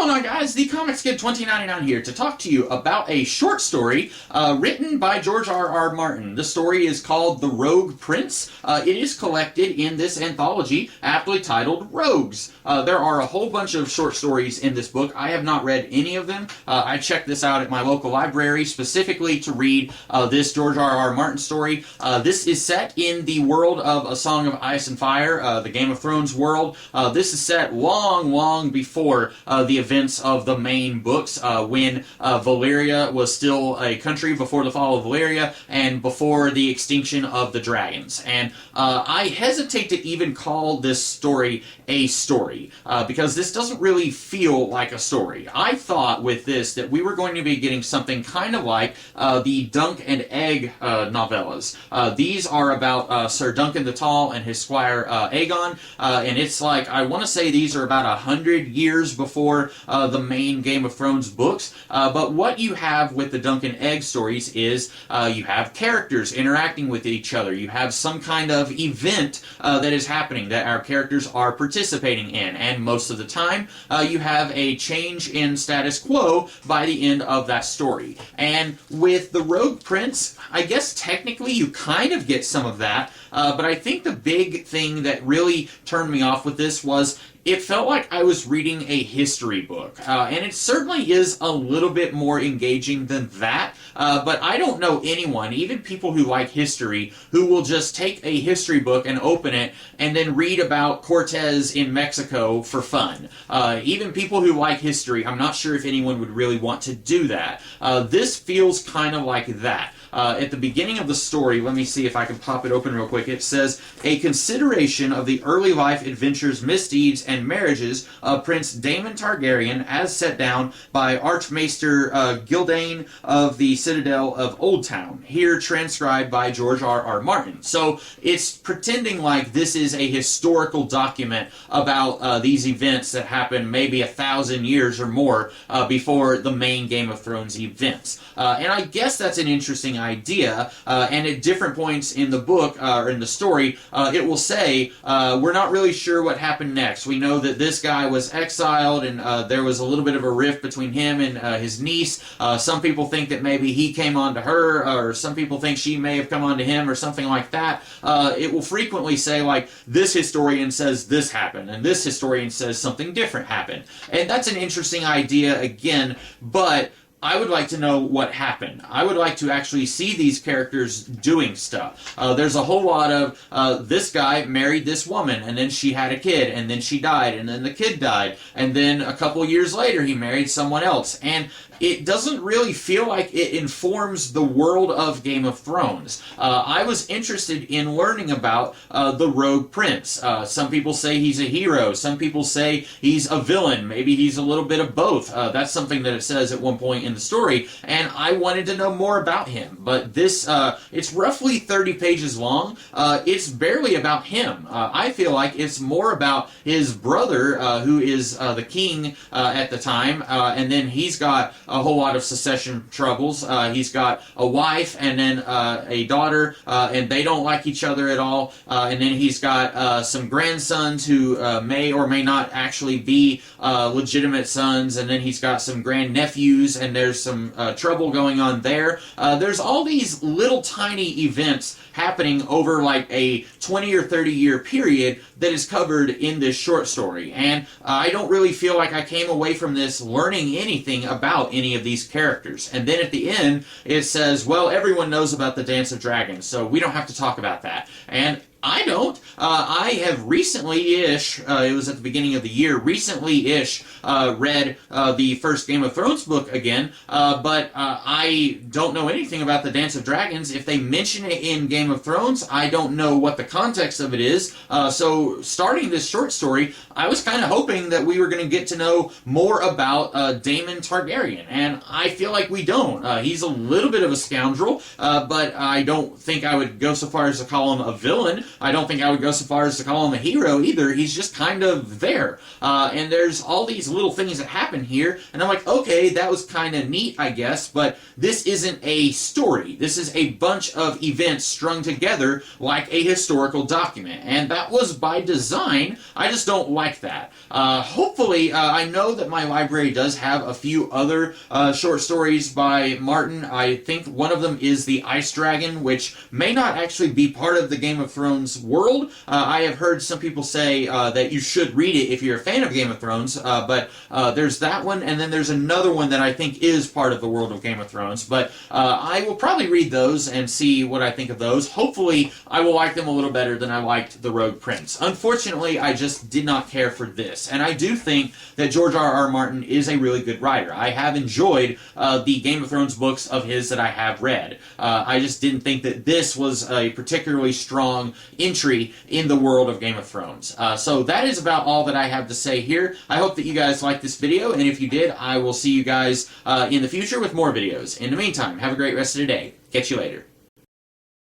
going on, guys? The Comics Kid 2099 here to talk to you about a short story written by George R.R. Martin. The story is called The Rogue Prince. It is collected in this anthology aptly titled Rogues. There are a whole bunch of short stories in this book. I have not read any of them. I checked this out at my local library specifically to read this George R.R. Martin story. This is set in the world of A Song of Ice and Fire, the Game of Thrones world. This is set long before the events of the main books, when Valyria was still a country, before the fall of Valyria, and before the extinction of the dragons. And I hesitate to even call this story a story, because this doesn't really feel like a story. I thought with this that we were going to be getting something kind of like the Dunk and Egg novellas. These are about Sir Duncan the Tall and his squire Aegon, and it's like, I want to say these are about 100 years before the main Game of Thrones books, but what you have with the Dunk and Egg stories is you have characters interacting with each other. You have some kind of event that is happening that our characters are participating in, and most of the time you have a change in status quo by the end of that story. And with the Rogue Prince, I guess technically you kind of get some of that, but I think the big thing that really turned me off with this was it felt like I was reading a history book, and it certainly is a little bit more engaging than that, but I don't know anyone, even people who like history, who will just take a history book and open it and then read about Cortez in Mexico for fun. Even people who like history, I'm not sure if anyone would really want to do that. This feels kind of like that. At the beginning of the story, let me see if I can pop it open real quick. It says, a consideration of the early life adventures, misdeeds, and marriages of Prince Daemon Targaryen as set down by Archmaester Gildane of the Citadel of Oldtown, here transcribed by George R.R. Martin. So it's pretending like this is a historical document about these events that happened maybe 1,000 years or more before the main Game of Thrones events. And I guess that's an interesting idea, and at different points in the book, or in the story, it will say, we're not really sure what happened next. We know that this guy was exiled, and there was a little bit of a rift between him and his niece. Some people think that maybe he came on to her, or some people think she may have come on to him, or something like that. It will frequently say, like, this historian says this happened, and this historian says something different happened. And that's an interesting idea, again, but I would like to know what happened. I would like to actually see these characters doing stuff. There's a whole lot of, this guy married this woman, and then she had a kid, and then she died, and then the kid died, and then a couple years later he married someone else. And it doesn't really feel like it informs the world of Game of Thrones. I was interested in learning about the Rogue Prince. Some people say he's a hero. Some people say he's a villain. Maybe he's a little bit of both. That's something that it says at one point in the story, and I wanted to know more about him. But this, it's roughly 30 pages long. It's barely about him. I feel like it's more about his brother, who is the king at the time, and then he's got a whole lot of succession troubles. He's got a wife and then a daughter, and they don't like each other at all. And then he's got some grandsons who may or may not actually be legitimate sons, and then he's got some grandnephews, and there's some trouble going on there. There's all these little tiny events happening over like a 20 or 30 year period that is covered in this short story. And I don't really feel like I came away from this learning anything about any of these characters. And then at the end, it says, well, everyone knows about the Dance of Dragons, so we don't have to talk about that. And I don't. I have recently-ish, it was at the beginning of the year, recently-ish read the first Game of Thrones book again, but I don't know anything about the Dance of Dragons. If they mention it in Game of Thrones, I don't know what the context of it is. So starting this short story, I was kind of hoping that we were going to get to know more about Daemon Targaryen, and I feel like we don't. He's a little bit of a scoundrel, but I don't think I would go so far as to call him a villain. I don't think I would go so far as to call him a hero either. He's just kind of there. And there's all these little things that happen here, and I'm like, okay, that was kind of neat, I guess, but this isn't a story. This is a bunch of events strung together like a historical document, and that was by design. I just don't like that. Hopefully, I know that my library does have a few other short stories by Martin. I think one of them is The Ice Dragon, which may not actually be part of the Game of Thrones world. I have heard some people say that you should read it if you're a fan of Game of Thrones, but there's that one, and then there's another one that I think is part of the world of Game of Thrones, but I will probably read those and see what I think of those. Hopefully, I will like them a little better than I liked The Rogue Prince. Unfortunately, I just did not care for this, and I do think that George R.R. Martin is a really good writer. I have enjoyed the Game of Thrones books of his that I have read. I just didn't think that this was a particularly strong entry in the world of Game of Thrones. So that is about all that I have to say here. I hope that you guys liked this video, and if you did, I will see you guys in the future with more videos. In the meantime, have a great rest of the day. Catch you later.